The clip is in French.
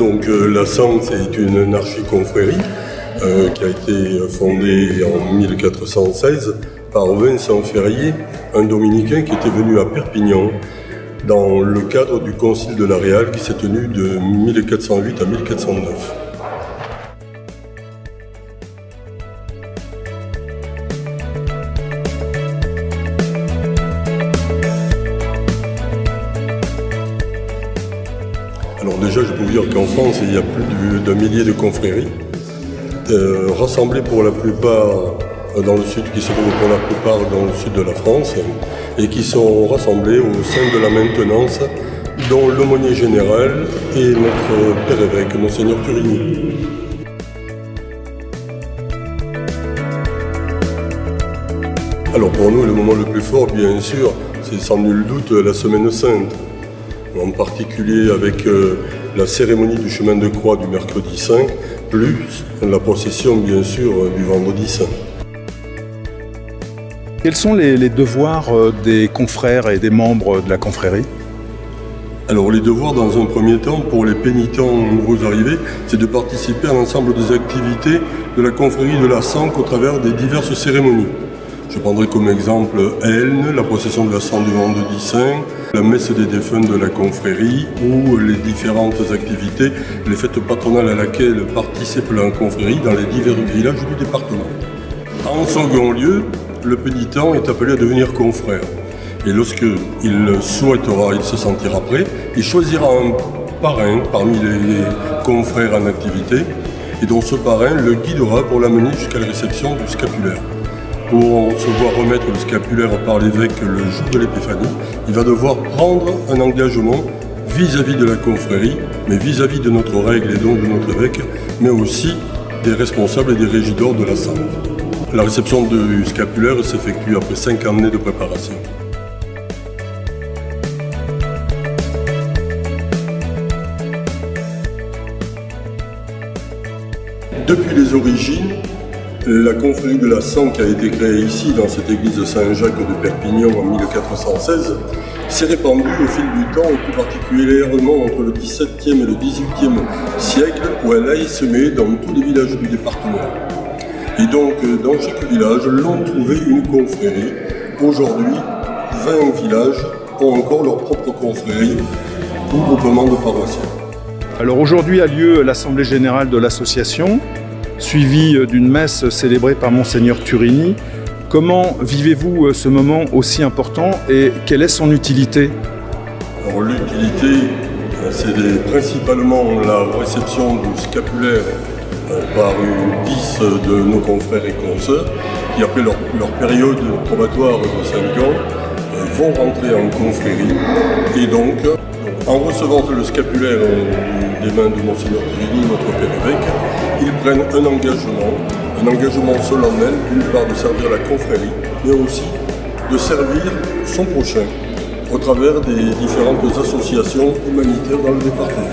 Donc la Sante est une archiconfrérie qui a été fondée en 1416 par Vincent Ferrier, un dominicain qui était venu à Perpignan dans le cadre du Concile de la Réal qui s'est tenu de 1408 à 1409. Alors déjà, je peux vous dire qu'en France, il y a plus d'un millier de confréries, rassemblées pour la plupart dans le sud, qui se trouvent pour la plupart dans le sud de la France, et qui sont rassemblées au sein de la maintenance, dont l'aumônier général et notre père évêque, Monseigneur Turini. Alors pour nous, le moment le plus fort, bien sûr, c'est sans nul doute la Semaine Sainte. En particulier avec la cérémonie du chemin de croix du mercredi saint, plus la procession bien sûr du vendredi saint. Quels sont les devoirs des confrères et des membres de la confrérie ? Alors les devoirs dans un premier temps pour les pénitents nouveaux arrivés, c'est de participer à l'ensemble des activités de la confrérie de la Sanque au travers des diverses cérémonies. Je prendrai comme exemple Elne, la procession de la Sante du vendredi saint, la messe des défunts de la confrérie ou les différentes activités, les fêtes patronales à laquelle participe la confrérie dans les divers villages du département. En second lieu, le pénitent est appelé à devenir confrère. Et lorsqu'il souhaitera, il se sentira prêt, il choisira un parrain parmi les confrères en activité et dont ce parrain le guidera pour l'amener jusqu'à la réception du scapulaire. Pour se voir remettre le scapulaire par l'évêque le jour de l'Épiphanie, il va devoir prendre un engagement vis-à-vis de la confrérie, mais vis-à-vis de notre règle et donc de notre évêque, mais aussi des responsables et des régidors de la Sante. La réception du scapulaire s'effectue après 5 années de préparation. Depuis les origines, la confrérie de la Sanque a été créée ici, dans cette église de Saint-Jacques de Perpignan en 1416, s'est répandue au fil du temps, et plus particulièrement entre le XVIIe et le XVIIIe siècle, où elle a essaimé dans tous les villages du département. Et donc, dans chaque village, l'on trouvait une confrérie. Aujourd'hui, 20 villages ont encore leur propre confrérie ou groupement de paroissiens. Alors aujourd'hui a lieu l'Assemblée Générale de l'association, suivie d'une messe célébrée par Monseigneur Turini. Comment vivez-vous ce moment aussi important et quelle est son utilité ? Alors l'utilité, c'est principalement la réception du scapulaire par 10 de nos confrères et consoeurs qui, après leur période probatoire de 5 ans, vont rentrer en confrérie. Et donc, en recevant le scapulaire des mains de Monseigneur Turini, notre père évêque, ils prennent un engagement solennel, d'une part de servir la confrérie, mais aussi de servir son prochain au travers des différentes associations humanitaires dans le département.